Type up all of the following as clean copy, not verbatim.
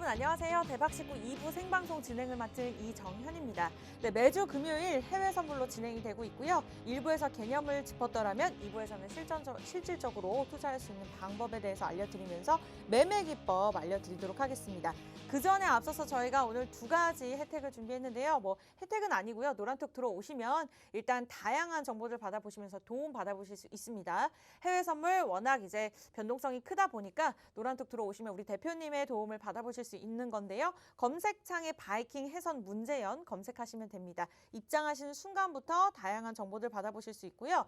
여러분 안녕하세요. 대박식구 2부 생방송 진행을 맡은 이정현입니다. 네, 매주 금요일 해외 선물로 진행이 되고 있고요. 1부에서 개념을 짚었더라면 2부에서는 실질적으로 투자할 수 있는 방법에 대해서 알려드리면서 매매 기법 알려드리도록 하겠습니다. 그 전에 앞서서 저희가 오늘 두 가지 혜택을 준비했는데요. 혜택은 아니고요. 노란톡 들어오시면 일단 다양한 정보를 받아보시면서 도움 받아보실 수 있습니다. 해외 선물 워낙 이제 변동성이 크다 보니까 노란톡 들어오시면 우리 대표님의 도움을 받아보실 수 있는 건데요. 검색창에 바이킹 해선 문재연 검색하시면 됩니다. 입장하시는 순간부터 다양한 정보들 받아보실 수 있고요.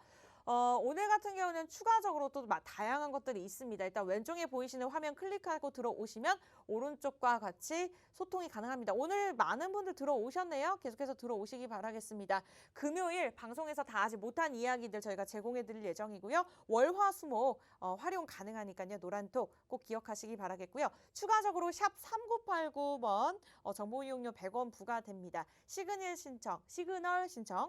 오늘 같은 경우는 추가적으로 또 다양한 것들이 있습니다. 일단 왼쪽에 보이시는 화면 클릭하고 들어오시면 오른쪽과 같이 소통이 가능합니다. 오늘 많은 분들 들어오셨네요. 계속해서 들어오시기 바라겠습니다. 금요일 방송에서 다 아직 못한 이야기들 저희가 제공해 드릴 예정이고요. 월화수목 활용 가능하니까요. 노란톡 꼭 기억하시기 바라겠고요. 추가적으로 샵 3989번 정보 이용료 100원 부과됩니다. 시그널 신청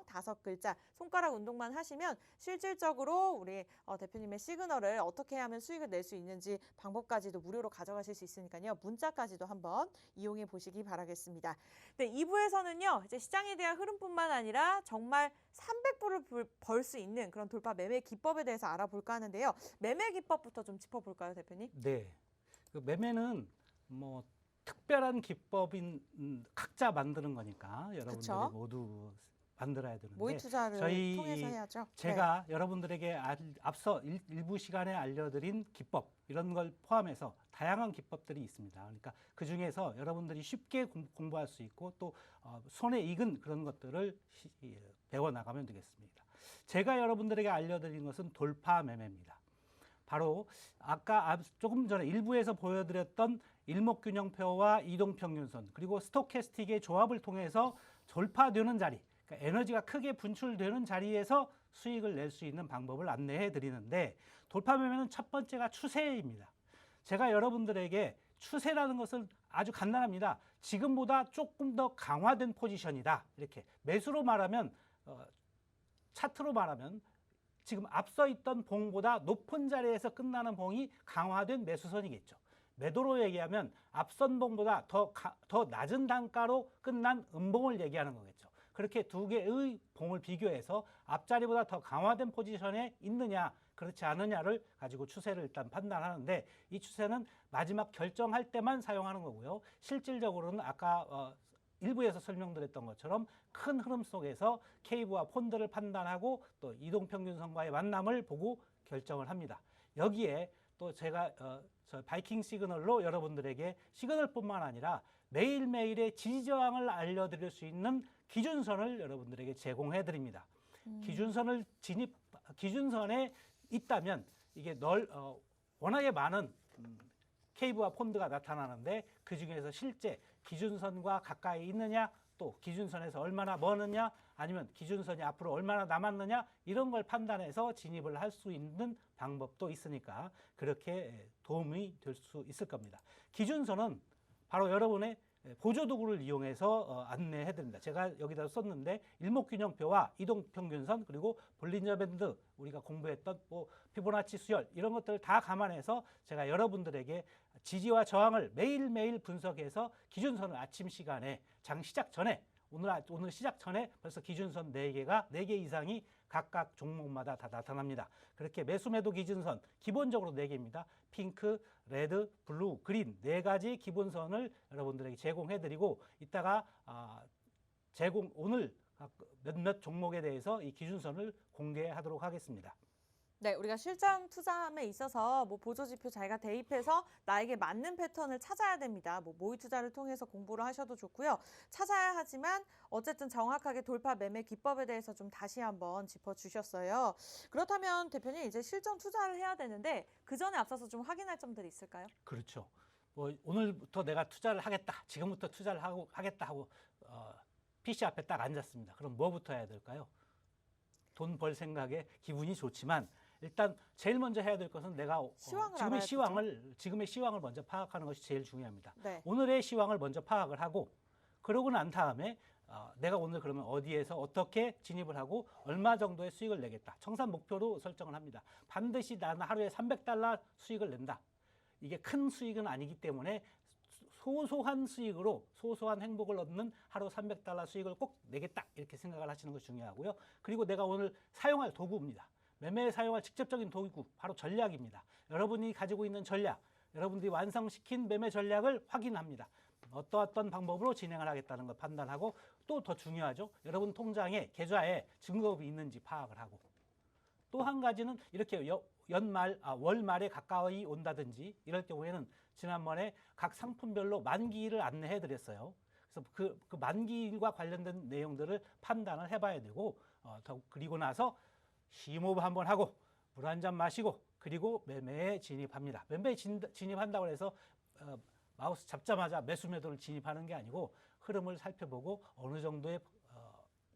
5글자 손가락 운동만 하시면 실질적으로 우리 대표님의 시그널을 어떻게 하면 수익을 낼 수 있는지 방법까지도 무료로 가져가실 수 있으니까요. 문자까지도 한번 이용해 보시기 바라겠습니다. 네, 2부에서는요. 이제 시장에 대한 흐름뿐만 아니라 정말 300불을 벌 수 있는 그런 돌파 매매 기법에 대해서 알아볼까 하는데요. 매매 기법부터 좀 짚어볼까요, 대표님? 네. 그 매매는 특별한 기법인 각자 만드는 거니까 여러분들이 그쵸? 모두 만들어야 되는데 모의 투자를 통해서 해야죠. 제가 여러분들에게 앞서 일부 시간에 알려드린 기법 이런 걸 포함해서 다양한 기법들이 있습니다. 그러니까 그 중에서 여러분들이 쉽게 공부할 수 있고 또 손에 익은 그런 것들을 배워나가면 되겠습니다. 제가 여러분들에게 알려드린 것은 돌파 매매입니다. 바로 아까 조금 전에 일부에서 보여드렸던 일목균형표와 이동평균선 그리고 스토캐스틱의 조합을 통해서 돌파되는 자리, 그러니까 에너지가 크게 분출되는 자리에서 수익을 낼 수 있는 방법을 안내해 드리는데 돌파 매매는 첫 번째가 추세입니다. 제가 여러분들에게 추세라는 것은 아주 간단합니다. 지금보다 조금 더 강화된 포지션이다. 이렇게 매수로 말하면 차트로 말하면 지금 앞서 있던 봉보다 높은 자리에서 끝나는 봉이 강화된 매수선이겠죠. 매도로 얘기하면 앞선 봉보다 더 낮은 단가로 끝난 음봉을 얘기하는 거겠죠. 그렇게 두 개의 봉을 비교해서 앞자리보다 더 강화된 포지션에 있느냐 그렇지 않느냐를 가지고 추세를 일단 판단하는데 이 추세는 마지막 결정할 때만 사용하는 거고요. 실질적으로는 아까 일부에서 설명드렸던 것처럼 큰 흐름 속에서 케이브와 폰드를 판단하고 또 이동평균선과의 만남을 보고 결정을 합니다. 여기에 또 제가 저 바이킹 시그널로 여러분들에게 시그널뿐만 아니라 매일매일의 지지저항을 알려드릴 수 있는 기준선을 여러분들에게 제공해 드립니다. 기준선에 있다면 이게 워낙에 많은 케이브와 폰드가 나타나는데 그 중에서 실제 기준선과 가까이 있느냐 또 기준선에서 얼마나 머느냐 아니면 기준선이 앞으로 얼마나 남았느냐 이런 걸 판단해서 진입을 할 수 있는 방법도 있으니까 그렇게 도움이 될 수 있을 겁니다. 기준선은 바로 여러분의 보조도구를 이용해서 안내해 드립니다. 제가 여기다 썼는데 일목균형표와 이동평균선 그리고 볼린저 밴드 우리가 공부했던 피보나치 수열 이런 것들을 다 감안해서 제가 여러분들에게 지지와 저항을 매일매일 분석해서 기준선을 아침 시간에 장 시작 전에 오늘 시작 전에 벌써 기준선 4개 이상이 각각 종목마다 다 나타납니다. 그렇게 매수 매도 기준선 기본적으로 4개입니다. 핑크, 레드, 블루, 그린 4가지 기본선을 여러분들에게 제공해드리고 이따가 오늘 몇몇 종목에 대해서 이 기준선을 공개하도록 하겠습니다. 네, 우리가 실전 투자함에 있어서 보조지표 자기가 대입해서 나에게 맞는 패턴을 찾아야 됩니다. 모의 투자를 통해서 공부를 하셔도 좋고요. 찾아야 하지만 어쨌든 정확하게 돌파 매매 기법에 대해서 좀 다시 한번 짚어주셨어요. 그렇다면 대표님 이제 실전 투자를 해야 되는데 그 전에 앞서서 좀 확인할 점들이 있을까요? 그렇죠. 오늘부터 내가 투자를 하겠다. 지금부터 투자를 하겠다 하고 PC 앞에 딱 앉았습니다. 그럼 뭐부터 해야 될까요? 돈 벌 생각에 기분이 좋지만 일단 제일 먼저 해야 될 것은 내가 지금의 시황을 먼저 파악하는 것이 제일 중요합니다. 네. 오늘의 시황을 먼저 파악을 하고 그러고 난 다음에 내가 오늘 그러면 어디에서 어떻게 진입을 하고 얼마 정도의 수익을 내겠다. 청산 목표로 설정을 합니다. 반드시 나는 하루에 $300 수익을 낸다. 이게 큰 수익은 아니기 때문에 소소한 수익으로 소소한 행복을 얻는 하루 $300 수익을 꼭 내겠다 이렇게 생각을 하시는 것이 중요하고요. 그리고 내가 오늘 사용할 도구입니다. 매매에 사용할 직접적인 도구 바로 전략입니다. 여러분이 가지고 있는 전략, 여러분들이 완성시킨 매매 전략을 확인합니다. 어떤 방법으로 진행을 하겠다는 걸 판단하고 또 더 중요하죠. 여러분 통장에 계좌에 증거금이 있는지 파악을 하고 또 한 가지는 이렇게 월말에 가까이 온다든지 이럴 경우에는 지난번에 각 상품별로 만기일을 안내해 드렸어요. 그래서 그 만기일과 관련된 내용들을 판단을 해봐야 되고 그리고 나서 심호흡 한번 하고 물 한 잔 마시고 그리고 매매에 진입합니다. 매매에 진입한다고 해서 마우스 잡자마자 매수 매도를 진입하는 게 아니고 흐름을 살펴보고 어느 정도의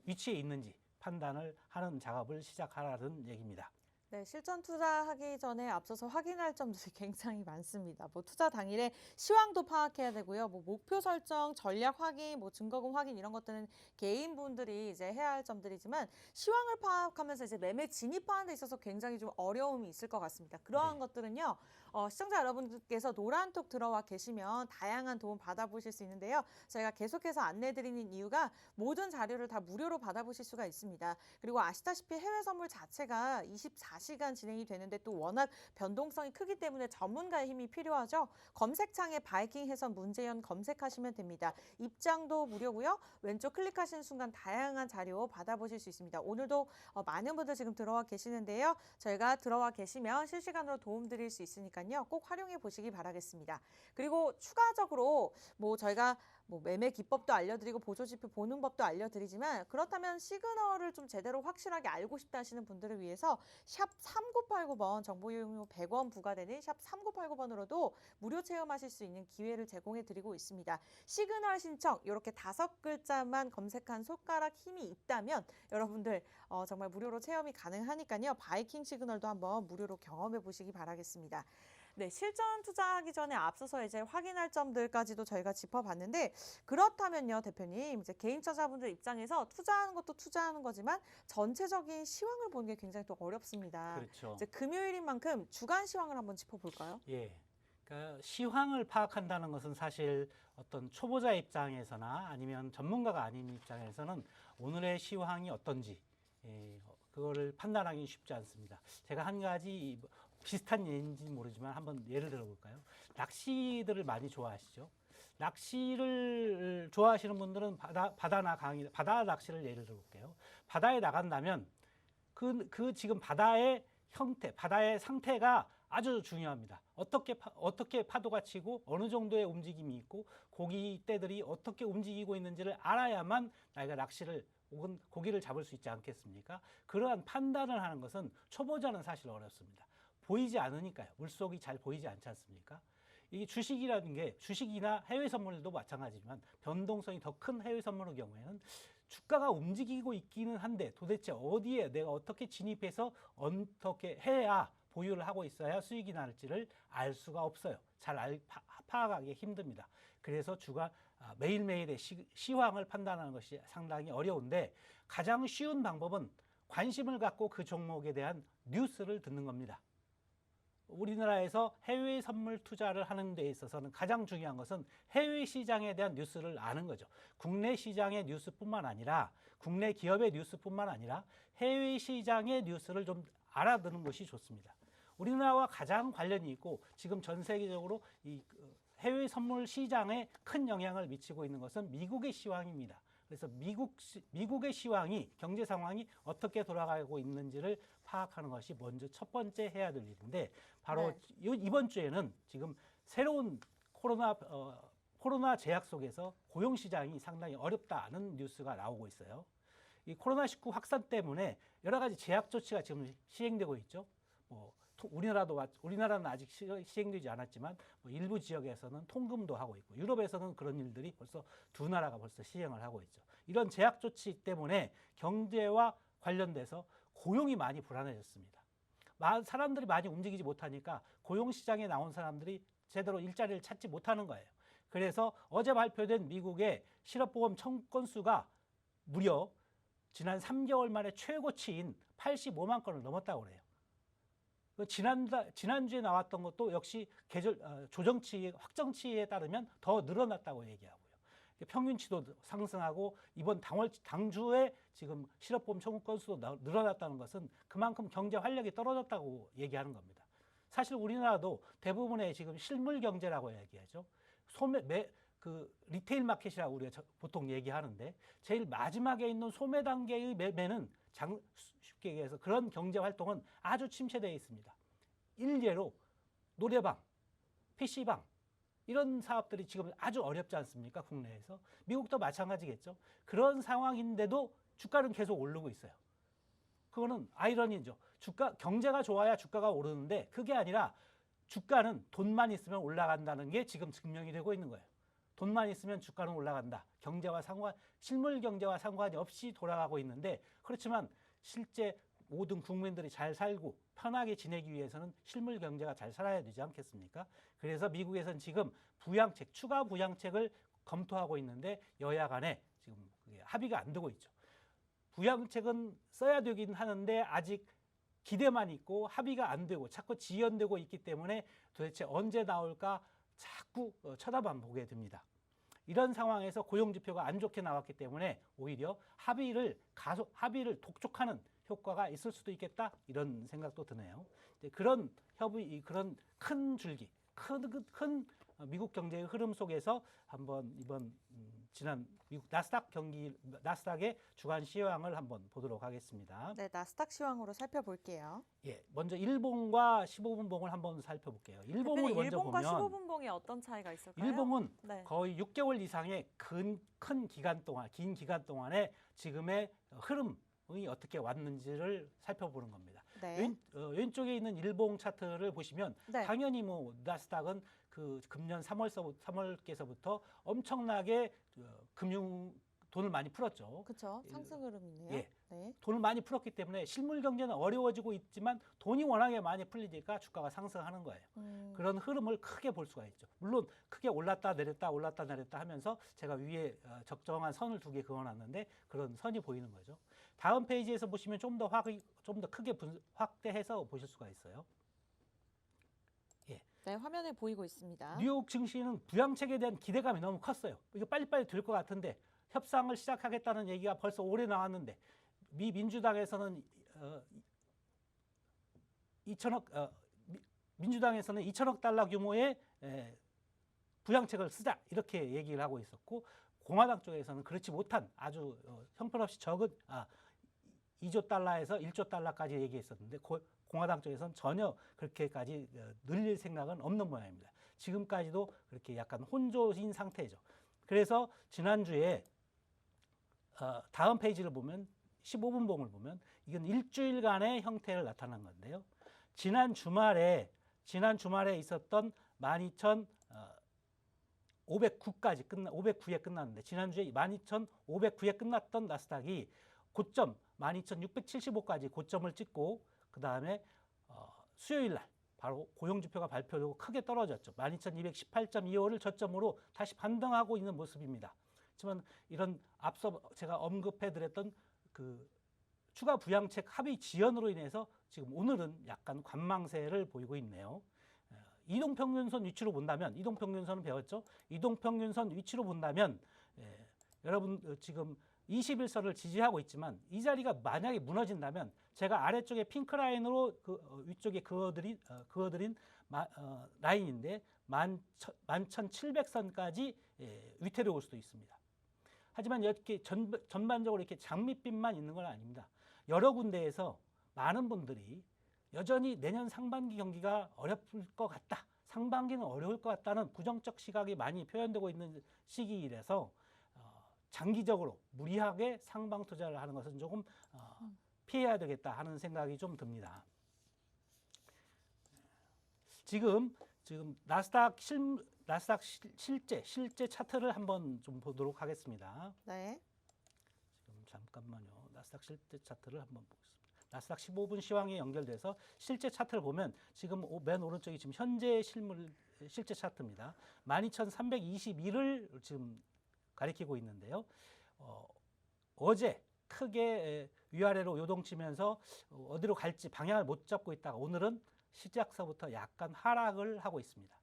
위치에 있는지 판단을 하는 작업을 시작하라는 얘기입니다. 네, 실전 투자하기 전에 앞서서 확인할 점들이 굉장히 많습니다. 뭐 투자 당일에 시황도 파악해야 되고요. 뭐 목표 설정, 전략 확인, 뭐 증거금 확인 이런 것들은 개인분들이 이제 해야 할 점들이지만 시황을 파악하면서 이제 매매 진입하는 데 있어서 굉장히 좀 어려움이 있을 것 같습니다. 그러한 것들은요. 시청자 여러분들께서 노란톡 들어와 계시면 다양한 도움 받아보실 수 있는데요. 저희가 계속해서 안내드리는 이유가 모든 자료를 다 무료로 받아보실 수가 있습니다. 그리고 아시다시피 해외 선물 자체가 24시간 진행이 되는데 또 워낙 변동성이 크기 때문에 전문가의 힘이 필요하죠. 검색창에 바이킹 해선 문재현 검색하시면 됩니다. 입장도 무료고요. 왼쪽 클릭하시는 순간 다양한 자료 받아보실 수 있습니다. 오늘도 많은 분들 지금 들어와 계시는데요. 저희가 들어와 계시면 실시간으로 도움 드릴 수 있으니까요. 꼭 활용해 보시기 바라겠습니다. 그리고 추가적으로 뭐 저희가 매매 기법도 알려드리고 보조지표 보는 법도 알려드리지만 그렇다면 시그널을 좀 제대로 확실하게 알고 싶다 하시는 분들을 위해서 샵 3989번 정보 이용료 100원 부과되는 샵 3989번으로도 무료 체험하실 수 있는 기회를 제공해 드리고 있습니다. 시그널 신청 이렇게 5글자만 검색한 손가락 힘이 있다면 여러분들 정말 무료로 체험이 가능하니까요. 바이킹 시그널도 한번 무료로 경험해 보시기 바라겠습니다. 네, 실전 투자하기 전에 앞서서 이제 확인할 점들까지도 저희가 짚어봤는데 그렇다면요, 대표님, 이제 개인 투자자분들 입장에서 투자하는 것도 투자하는 거지만 전체적인 시황을 보는 게 굉장히 또 어렵습니다. 그렇죠. 이제 금요일인 만큼 주간 시황을 한번 짚어볼까요? 예. 그러니까 시황을 파악한다는 것은 사실 어떤 초보자 입장에서나 아니면 전문가가 아닌 입장에서는 오늘의 시황이 어떤지 그거를 판단하기 쉽지 않습니다. 제가 한 가지 비슷한 예인지 모르지만 한번 예를 들어볼까요? 낚시들을 많이 좋아하시죠? 낚시를 좋아하시는 분들은 바다 낚시를 예를 들어볼게요. 바다에 나간다면 그 지금 바다의 형태, 바다의 상태가 아주 중요합니다. 어떻게 파도가 치고 어느 정도의 움직임이 있고 고기떼들이 어떻게 움직이고 있는지를 알아야만 나이가 낚시를 혹은 고기를 잡을 수 있지 않겠습니까? 그러한 판단을 하는 것은 초보자는 사실 어렵습니다. 보이지 않으니까요. 물속이 잘 보이지 않지 않습니까? 이 주식이라는 게 주식이나 해외 선물도 마찬가지지만 변동성이 더 큰 해외 선물의 경우에는 주가가 움직이고 있기는 한데 도대체 어디에 내가 어떻게 진입해서 어떻게 해야 보유를 하고 있어야 수익이 날지를 알 수가 없어요. 잘 파악하기 힘듭니다. 그래서 매일매일의 시황을 판단하는 것이 상당히 어려운데 가장 쉬운 방법은 관심을 갖고 그 종목에 대한 뉴스를 듣는 겁니다. 우리나라에서 해외 선물 투자를 하는 데 있어서는 가장 중요한 것은 해외 시장에 대한 뉴스를 아는 거죠. 국내 시장의 뉴스뿐만 아니라 국내 기업의 뉴스뿐만 아니라 해외 시장의 뉴스를 좀 알아두는 것이 좋습니다. 우리나라와 가장 관련이 있고 지금 전 세계적으로 이 해외 선물 시장에 큰 영향을 미치고 있는 것은 미국의 시황입니다. 그래서 미국의 시황이 경제 상황이 어떻게 돌아가고 있는지를 파악하는 것이 먼저 첫 번째 해야 될 일인데 바로 이번 주에는 지금 새로운 코로나 제약 속에서 고용 시장이 상당히 어렵다는 뉴스가 나오고 있어요. 이 코로나19 확산 때문에 여러 가지 제약 조치가 지금 시행되고 있죠. 우리나라는 아직 시행되지 않았지만 일부 지역에서는 통금도 하고 있고 유럽에서는 그런 일들이 벌써 두 나라가 벌써 시행을 하고 있죠. 이런 제약 조치 때문에 경제와 관련돼서 고용이 많이 불안해졌습니다. 사람들이 많이 움직이지 못하니까 고용 시장에 나온 사람들이 제대로 일자리를 찾지 못하는 거예요. 그래서 어제 발표된 미국의 실업보험 청구 건수가 무려 지난 3개월 만에 최고치인 85만 건을 넘었다고 그래요. 지난주에 나왔던 것도 역시 조정치, 확정치에 따르면 더 늘어났다고 얘기하고요. 평균치도 상승하고 이번 당주에 지금 실업보험 청구 건수도 늘어났다는 것은 그만큼 경제 활력이 떨어졌다고 얘기하는 겁니다. 사실 우리나라도 대부분의 지금 실물 경제라고 얘기하죠. 그 리테일 마켓이라고 우리가 보통 얘기하는데 제일 마지막에 있는 소매 단계의 매매는 쉽게 얘기해서 그런 경제 활동은 아주 침체되어 있습니다. 일례로 노래방, PC방 이런 사업들이 지금 아주 어렵지 않습니까? 국내에서. 미국도 마찬가지겠죠. 그런 상황인데도 주가는 계속 오르고 있어요. 그거는 아이러니죠. 경제가 좋아야 주가가 오르는데 그게 아니라 주가는 돈만 있으면 올라간다는 게 지금 증명이 되고 있는 거예요. 돈만 있으면 주가는 올라간다. 실물 경제와 상관이 없이 돌아가고 있는데 그렇지만 실제 모든 국민들이 잘 살고 편하게 지내기 위해서는 실물 경제가 잘 살아야 되지 않겠습니까? 그래서 미국에서는 지금 추가 부양책을 검토하고 있는데 여야 간에 지금 합의가 안 되고 있죠. 부양책은 써야 되긴 하는데 아직 기대만 있고 합의가 안 되고 자꾸 지연되고 있기 때문에 도대체 언제 나올까 자꾸 쳐다만 보게 됩니다. 이런 상황에서 고용지표가 안 좋게 나왔기 때문에 오히려 합의를 독촉하는 효과가 있을 수도 있겠다 이런 생각도 드네요. 그런 그런 큰 줄기, 큰 미국 경제의 흐름 속에서 한번 이번 지난 미국 나스닥의 주간 시황을 한번 보도록 하겠습니다. 네, 나스닥 시황으로 살펴볼게요. 예, 먼저 일봉과 15분봉을 한번 살펴볼게요. 일봉을 먼저 일봉과 보면 15분봉에 어떤 차이가 있을까요? 일봉은 네. 거의 6개월 이상의 긴 기간 동안에 지금의 흐름이 어떻게 왔는지를 살펴보는 겁니다. 네. 왼쪽에 있는 일봉 차트를 보시면 네. 당연히 나스닥은 그 금년 3월께서부터 엄청나게 돈을 많이 풀었죠. 그렇죠. 상승 흐름이네요. 예. 네. 돈을 많이 풀었기 때문에 실물 경제는 어려워지고 있지만 돈이 워낙에 많이 풀리니까 주가가 상승하는 거예요. 그런 흐름을 크게 볼 수가 있죠. 물론 크게 올랐다 내렸다 하면서 제가 위에 적정한 선을 2개 그어놨는데 그런 선이 보이는 거죠. 다음 페이지에서 보시면 좀 더 크게 확대해서 보실 수가 있어요. 네, 화면에 보이고 있습니다. 뉴욕 증시는 부양책에 대한 기대감이 너무 컸어요. 이거 빨리빨리 될 것 같은데 협상을 시작하겠다는 얘기가 벌써 오래 나왔는데 미 민주당에서는 2천억 달러 규모의 부양책을 쓰자 이렇게 얘기를 하고 있었고 공화당 쪽에서는 그렇지 못한 아주 형편없이 적은 2조 달러에서 1조 달러까지 얘기했었는데 공화당 쪽에서는 전혀 그렇게까지 늘릴 생각은 없는 모양입니다. 지금까지도 그렇게 약간 혼조인 상태죠. 그래서 지난주에 다음 페이지를 보면 15분봉을 보면 이건 일주일간의 형태를 나타난 건데요. 지난 주말에 있었던 12,509에 끝났는데 지난주에 12,509에 끝났던 나스닥이 고점 12,675까지 고점을 찍고 그 다음에 수요일 날 바로 고용지표가 발표되고 크게 떨어졌죠. 12,218.25를 저점으로 다시 반등하고 있는 모습입니다. 하지만 이런 앞서 제가 언급해드렸던 그 추가 부양책 합의 지연으로 인해서 지금 오늘은 약간 관망세를 보이고 있네요. 이동평균선 위치로 본다면 이동평균선은 배웠죠. 이동평균선 위치로 본다면 여러분 지금 21선을 지지하고 있지만 이 자리가 만약에 무너진다면 제가 아래쪽에 핑크 라인으로 위쪽에 그어드린 라인인데 11,700선까지 위태로울 수도 있습니다. 하지만 이렇게 전반적으로 이렇게 장밋빛만 있는 건 아닙니다. 여러 군데에서 많은 분들이 여전히 내년 상반기 경기가 어려울 것 같다. 상반기는 어려울 것 같다는 부정적 시각이 많이 표현되고 있는 시기이라서 장기적으로 무리하게 상방 투자를 하는 것은 조금 피해야 되겠다 하는 생각이 좀 듭니다. 지금 나스닥 실제 차트를 한번 좀 보도록 하겠습니다. 네. 지금 잠깐만요. 나스닥 실제 차트를 한번 보겠습니다. 나스닥 15분 시황에 연결돼서 실제 차트를 보면 지금 맨 오른쪽이 지금 현재 실제 차트입니다. 12,321을 지금 가리키고 있는데요. 어제 크게 위아래로 요동치면서 어디로 갈지 방향을 못 잡고 있다가 오늘은 시작서부터 약간 하락을 하고 있습니다.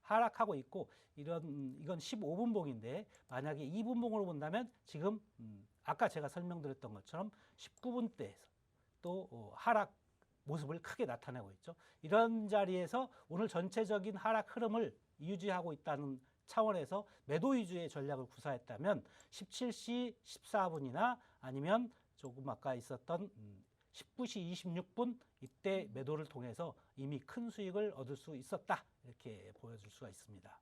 하락하고 있고 이건 15분봉인데 만약에 2분봉으로 본다면 지금 아까 제가 설명드렸던 것처럼 19분대에서 또 하락 모습을 크게 나타내고 있죠. 이런 자리에서 오늘 전체적인 하락 흐름을 유지하고 있다는 차원에서 매도 위주의 전략을 구사했다면 17시 14분이나 아니면 조금 아까 있었던 19시 26분 이때 매도를 통해서 이미 큰 수익을 얻을 수 있었다. 이렇게 보여줄 수가 있습니다.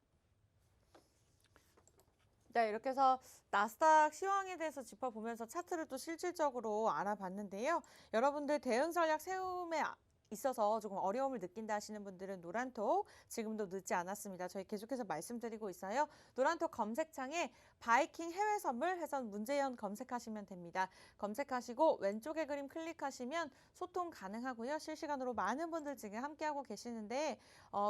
네, 이렇게 해서 나스닥 시황에 대해서 짚어보면서 차트를 또 실질적으로 알아봤는데요. 여러분들 대응 전략 세움에 있어서 조금 어려움을 느낀다 하시는 분들은 노란톡 지금도 늦지 않았습니다. 저희 계속해서 말씀드리고 있어요. 노란톡 검색창에 바이킹 해외 선물 해서 문재현 검색하시면 됩니다. 검색하시고 왼쪽에 그림 클릭하시면 소통 가능하고요. 실시간으로 많은 분들 지금 함께하고 계시는데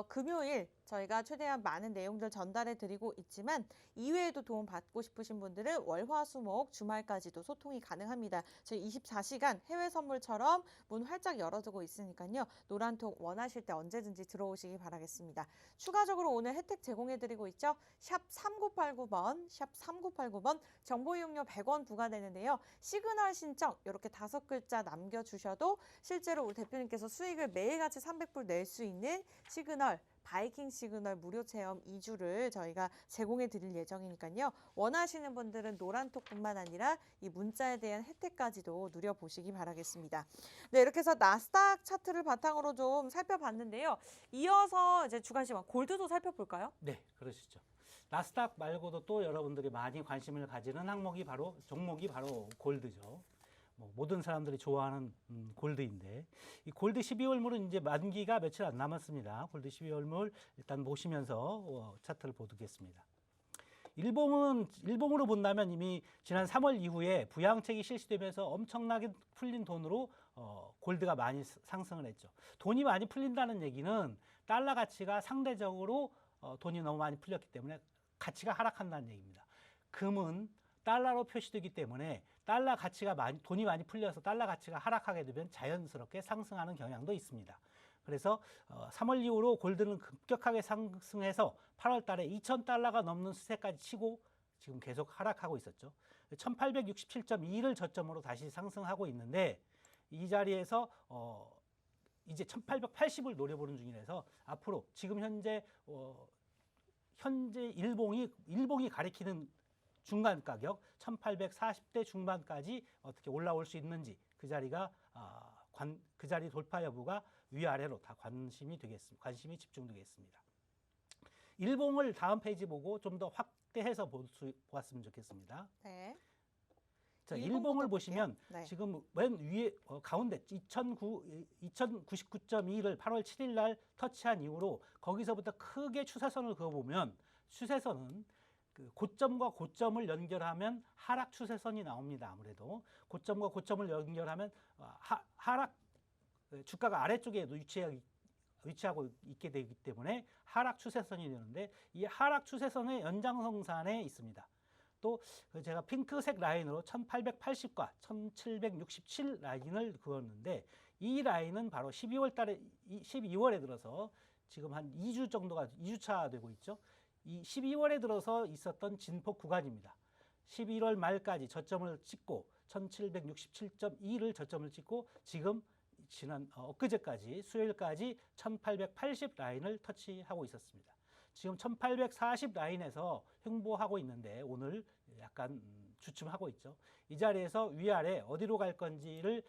금요일 저희가 최대한 많은 내용들 전달해 드리고 있지만 이외에도 도움 받고 싶으신 분들은 월화수목 주말까지도 소통이 가능합니다. 저희 24시간 해외 선물처럼 문 활짝 열어두고 있으니까요. 노란톡 원하실 때 언제든지 들어오시기 바라겠습니다. 추가적으로 오늘 혜택 제공해 드리고 있죠. 샵 3989번, 샵 3989번 정보 이용료 100원 부과되는데요. 시그널 신청 이렇게 5글자 남겨주셔도 실제로 우리 대표님께서 수익을 매일같이 300불 낼 수 있는 시그널 바이킹 시그널 무료 체험 2주를 저희가 제공해 드릴 예정이니까요. 원하시는 분들은 노란톡뿐만 아니라 이 문자에 대한 혜택까지도 누려보시기 바라겠습니다. 네, 이렇게 해서 나스닥 차트를 바탕으로 좀 살펴봤는데요. 이어서 이제 주간 시황 골드도 살펴볼까요? 네, 그러시죠. 나스닥 말고도 또 여러분들이 많이 관심을 가지는 종목이 바로 골드죠. 모든 사람들이 좋아하는 골드인데 이 골드 12월물은 이제 만기가 며칠 안 남았습니다. 골드 12월물 일단 보시면서 차트를 보겠습니다. 일봉으로 본다면 이미 지난 3월 이후에 부양책이 실시되면서 엄청나게 풀린 돈으로 골드가 많이 상승을 했죠. 돈이 많이 풀린다는 얘기는 달러 가치가 상대적으로 돈이 너무 많이 풀렸기 때문에 가치가 하락한다는 얘기입니다. 금은 달러로 표시되기 때문에 돈이 많이 풀려서 달러 가치가 하락하게 되면 자연스럽게 상승하는 경향도 있습니다. 그래서 3월 이후로 골드는 급격하게 상승해서 8월 달에 2,000달러가 넘는 수세까지 치고 지금 계속 하락하고 있었죠. 1867.2를 저점으로 다시 상승하고 있는데 이 자리에서 이제 1880을 노려보는 중이라서 앞으로 지금 현재 일봉이 가리키는 중간 가격 1840대 중반까지 어떻게 올라올 수 있는지 그 자리 돌파 여부가 위아래로 다 관심이 집중되겠습니다. 일봉을 다음 페이지 보고 좀 더 확대해서 보았으면 좋겠습니다. 네. 자, 일봉을 보시면 네. 지금 맨 위에 가운데 2099.2를 8월 7일 날 터치한 이후로 거기서부터 크게 추세선을 그어보면 추세선은 그 고점과 고점을 연결하면 하락 추세선이 나옵니다. 아무래도 고점과 고점을 연결하면 하락 주가가 아래쪽에 위치하고 있게 되기 때문에 하락 추세선이 되는데 이 하락 추세선의 연장선상에 있습니다. 또 제가 핑크색 라인으로 1880과 1767 라인을 그었는데 이 라인은 바로 12월에 들어서 지금 한 2주 정도가 2주차 되고 있죠. 이 12월에 들어서 있었던 진폭 구간입니다. 11월 말까지 저점을 찍고 1767.2를 저점을 찍고 지금 지난 엊그제까지 수요일까지 1880 라인을 터치하고 있었습니다. 지금 1840 라인에서 횡보하고 있는데 오늘 약간 주춤하고 있죠. 이 자리에서 위아래 어디로 갈 건지를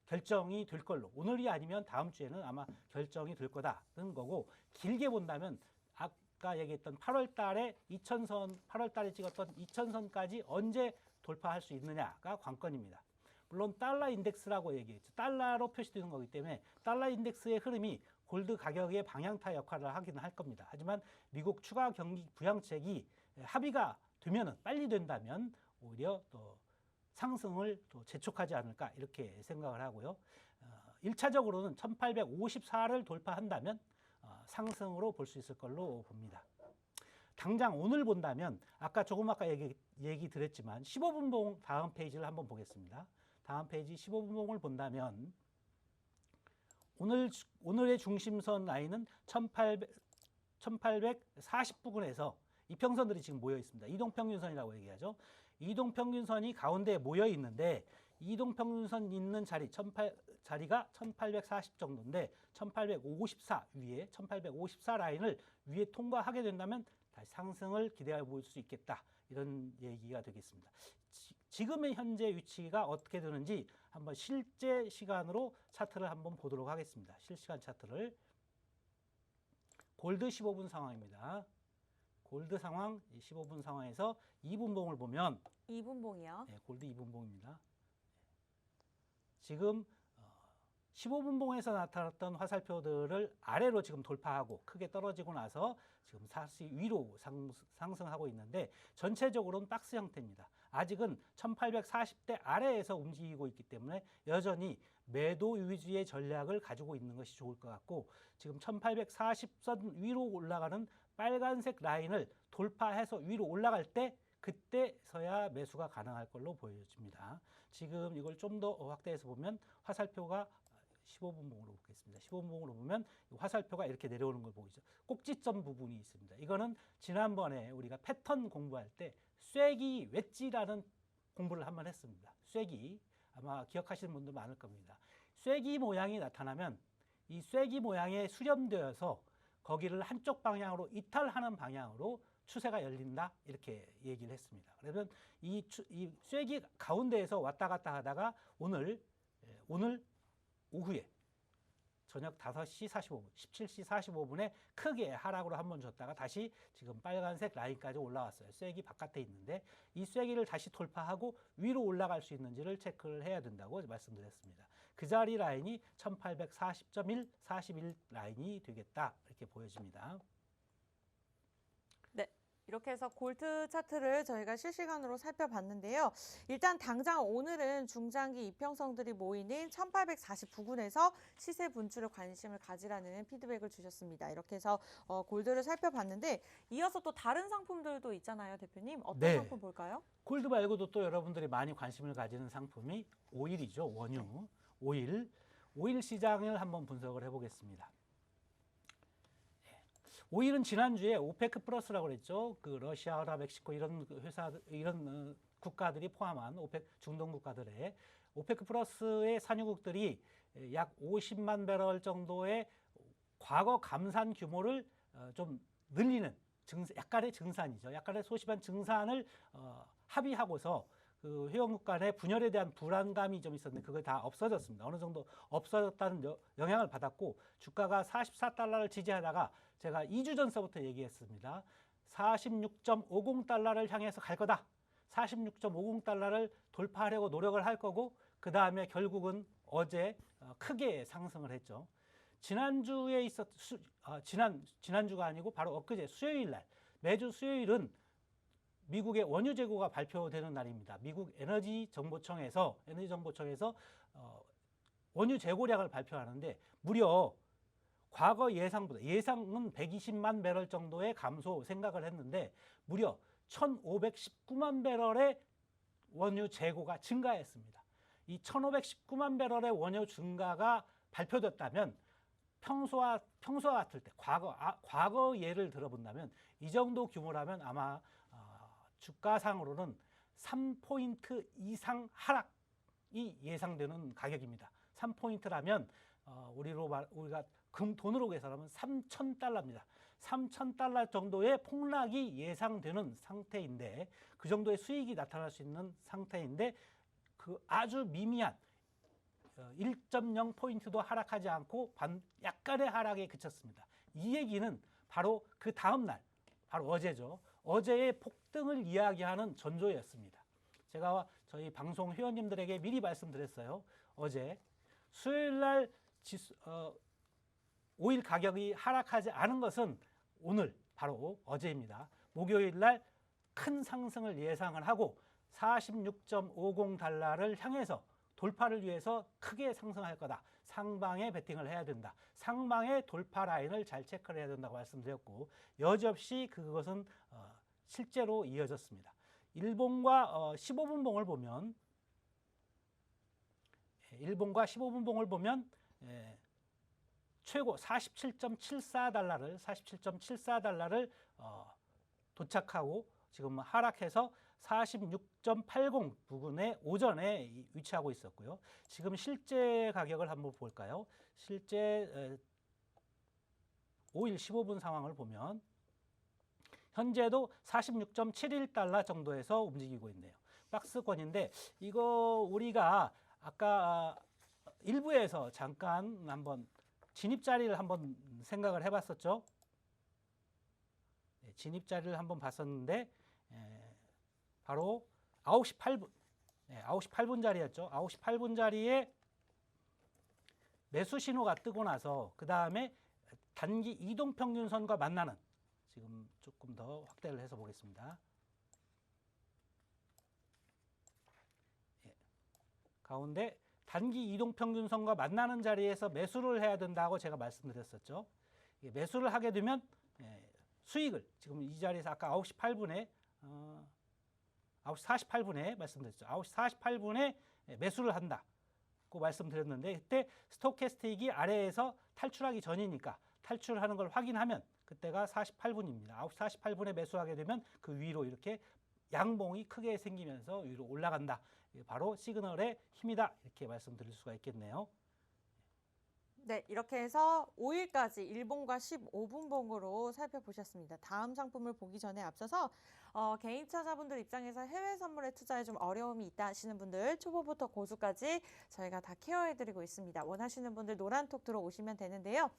결정이 될 걸로 오늘이 아니면 다음 주에는 아마 결정이 될 거다는 거고 길게 본다면 아까 얘기했던 8월 달에 8월 달에 찍었던 2000선까지 언제 돌파할 수 있느냐가 관건입니다. 물론 달러 인덱스라고 얘기했죠. 달러로 표시되는 거기 때문에 달러 인덱스의 흐름이 골드 가격의 방향타 역할을 하긴 할 겁니다. 하지만 미국 추가 경기 부양책이 합의가 되면은 빨리 된다면 오히려 또 상승을 또 재촉하지 않을까 이렇게 생각을 하고요. 1차적으로는 1854를 돌파한다면 상승으로 볼 수 있을 걸로 봅니다. 당장 오늘 본다면 아까 얘기 드렸지만 15분봉 다음 페이지를 한번 보겠습니다. 다음 페이지 15분봉을 본다면 오늘의 중심선 라인은 1840 부근에서 이평선들이 지금 모여 있습니다. 이동평균선이라고 얘기하죠. 이동평균선이 가운데에 모여 있는데 이동평균선 있는 자리가 1840 정도인데 1854 위에 1854 라인을 위에 통과하게 된다면 다시 상승을 기대해 볼 수 있겠다. 이런 얘기가 되겠습니다. 지금의 현재 위치가 어떻게 되는지 한번 실제 시간으로 차트를 한번 보도록 하겠습니다. 실시간 차트를. 골드 15분 상황입니다. 골드 상황 15분 상황에서 2분봉을 보면 2분봉이요. 네, 골드 2분봉입니다. 지금 15분봉에서 나타났던 화살표들을 아래로 지금 돌파하고 크게 떨어지고 나서 지금 다시 위로 상승하고 있는데 전체적으로는 박스 형태입니다. 아직은 1840대 아래에서 움직이고 있기 때문에 여전히 매도 위주의 전략을 가지고 있는 것이 좋을 것 같고 지금 1840선 위로 올라가는 빨간색 라인을 돌파해서 위로 올라갈 때 그때서야 매수가 가능할 걸로 보여집니다. 지금 이걸 좀 더 확대해서 보면 화살표가 15분봉으로 보겠습니다. 15분봉으로 보면 화살표가 이렇게 내려오는 걸 보이죠. 꼭지점 부분이 있습니다. 이거는 지난번에 우리가 패턴 공부할 때 쐐기 웨지라는 공부를 한번 했습니다. 쐐기 아마 기억하시는 분들 많을 겁니다. 쐐기 모양이 나타나면 이 쐐기 모양에 수렴되어서 거기를 한쪽 방향으로 이탈하는 방향으로 추세가 열린다 이렇게 얘기를 했습니다. 그러면 이 쐐기 가운데에서 왔다 갔다 하다가 오늘 오후에 저녁 5시 45분, 17시 45분에 크게 하락으로 한번 줬다가 다시 지금 빨간색 라인까지 올라왔어요. 쐐기 바깥에 있는데 이 쐐기를 다시 돌파하고 위로 올라갈 수 있는지를 체크를 해야 된다고 말씀드렸습니다. 그 자리 라인이 1840.1, 41 라인이 되겠다 이렇게 보여집니다. 이렇게 해서 골드 차트를 저희가 실시간으로 살펴봤는데요. 일단 당장 오늘은 중장기 이평선들이 모이는 1849군에서 시세 분출에 관심을 가지라는 피드백을 주셨습니다. 이렇게 해서 골드를 살펴봤는데 이어서 또 다른 상품들도 있잖아요, 대표님. 어떤 상품 볼까요? 골드 말고도 또 여러분들이 많이 관심을 가지는 상품이 오일이죠. 원유. 오일 시장을 한번 분석을 해보겠습니다. 오일은 지난주에 오페크 플러스라고 그랬죠. 그 러시아나 멕시코 이런 이런 국가들이 포함한 오페크 중동 국가들의 오페크 플러스의 산유국들이 약 50만 배럴 정도의 과거 감산 규모를 좀 늘리는 약간의 증산이죠. 약간의 소심한 증산을 합의하고서 그 회원국 간의 분열에 대한 불안감이 좀 있었는데 그거 다 없어졌습니다. 어느 정도 없어졌다는 영향을 받았고 주가가 44달러를 지지하다가 제가 2주 전서부터 얘기했습니다. 46.50달러를 향해서 갈 거다. 46.50달러를 돌파하려고 노력을 할 거고 그 다음에 결국은 어제 크게 상승을 했죠. 지난주에 지난주가 아니고 바로 엊그제 수요일 날 매주 수요일은 미국의 원유 재고가 발표되는 날입니다. 미국 에너지 정보청에서 원유 재고량을 발표하는데 무려 과거 예상은 120만 배럴 정도의 감소 생각을 했는데 무려 1,519만 배럴의 원유 재고가 증가했습니다. 이 1,519만 배럴의 원유 증가가 발표됐다면 평소와 같을 때 과거 예를 들어본다면 이 정도 규모라면 아마 주가상으로는 3포인트 이상 하락이 예상되는 가격입니다. 3포인트라면 우리가 돈으로 계산하면 3,000달러입니다. 3,000달러 정도의 폭락이 예상되는 상태인데 그 정도의 수익이 나타날 수 있는 상태인데 그 아주 미미한 1.0포인트도 하락하지 않고 약간의 하락에 그쳤습니다. 이 얘기는 바로 그 다음 날, 바로 어제죠. 어제의 폭등을 이야기하는 전조였습니다. 제가 저희 방송 회원님들에게 미리 말씀드렸어요. 어제 수요일 날 오일 가격이 하락하지 않은 것은 오늘 바로 어제입니다. 목요일 날 큰 상승을 예상을 하고 46.50달러를 향해서 돌파를 위해서 크게 상승할 거다. 상방에 베팅을 해야 된다. 상방의 돌파 라인을 잘 체크를 해야 된다고 말씀드렸고 여지없이 그것은 실제로 이어졌습니다. 일본과 15분봉을 보면 최고 47.74달러를 도착하고 지금 하락해서 46.80 부근에 오전에 위치하고 있었고요. 지금 실제 가격을 한번 볼까요? 실제 5일 15분 상황을 보면 현재도 46.71달러 정도에서 움직이고 있네요. 박스권인데 이거 우리가 아까 일부에서 잠깐 한번 진입 자리를 한번 생각을 해봤었죠. 네, 진입 자리를 한번 봤었는데 바로 9시 8분, 9시 8분 자리였죠. 9시 8분 자리에 매수 신호가 뜨고 나서 그 다음에 단기 이동평균선과 만나는, 지금 조금 더 확대를 해서 보겠습니다. 가운데 단기 이동평균선과 만나는 자리에서 매수를 해야 된다고 제가 말씀드렸었죠. 매수를 하게 되면 수익을, 지금 이 자리에서 아까 9시 8분에 9시 48분에 말씀드렸죠. 9시 48분에 매수를 한다고 말씀드렸는데, 그때 스토캐스틱이 아래에서 탈출하기 전이니까 탈출하는 걸 확인하면 그때가 48분입니다. 9시 48분에 매수하게 되면 그 위로 이렇게 양봉이 크게 생기면서 위로 올라간다. 바로 시그널의 힘이다. 이렇게 말씀드릴 수가 있겠네요. 네, 이렇게 해서 5일까지 일봉과 15분봉으로 살펴보셨습니다. 다음 상품을 보기 전에 앞서서 개인 투자자분들 입장에서 해외 선물에 투자에 좀 어려움이 있다 하시는 분들, 초보부터 고수까지 저희가 다 케어해드리고 있습니다. 원하시는 분들 노란톡 들어오시면 되는데요.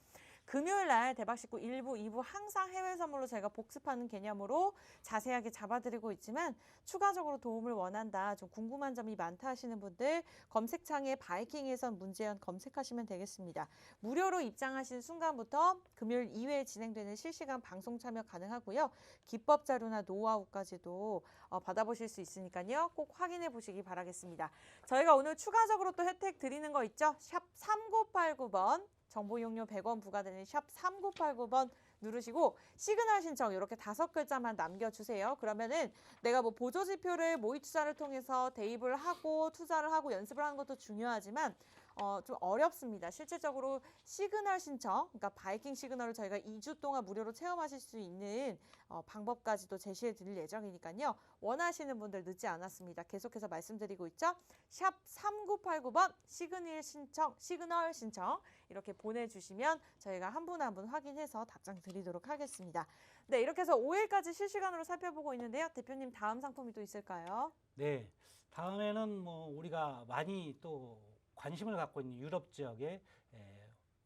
금요일 날 대박식구 1부, 2부 항상 해외 선물로 제가 복습하는 개념으로 자세하게 잡아드리고 있지만 추가적으로 도움을 원한다, 좀 궁금한 점이 많다 하시는 분들 검색창에 바이킹에선 문재현 검색하시면 되겠습니다. 무료로 입장하신 순간부터 금요일 이후에 진행되는 실시간 방송 참여 가능하고요. 기법 자료나 노하우까지도 받아보실 수 있으니까요. 꼭 확인해 보시기 바라겠습니다. 저희가 오늘 추가적으로 또 혜택 드리는 거 있죠? 샵 3989번. 정보 이용료 100원 부과되는 샵 3989번 누르시고 시그널 신청 이렇게 5글자만 남겨주세요. 그러면은 내가 뭐 보조지표를 모의 투자를 통해서 대입을 하고 투자를 하고 연습을 하는 것도 중요하지만 좀 어렵습니다. 실질적으로 시그널 신청, 그러니까 바이킹 시그널을 저희가 2주 동안 무료로 체험하실 수 있는 방법까지도 제시해 드릴 예정이니까요. 원하시는 분들 늦지 않았습니다. 계속해서 말씀드리고 있죠. 샵 3989번 시그널 신청 이렇게 보내주시면 저희가 한 분 한 분 확인해서 답장 드리도록 하겠습니다. 네, 이렇게 해서 5일까지 실시간으로 살펴보고 있는데요. 대표님 다음 상품이 또 있을까요? 네, 다음에는 뭐 우리가 많이 또 관심을 갖고 있는 유럽 지역의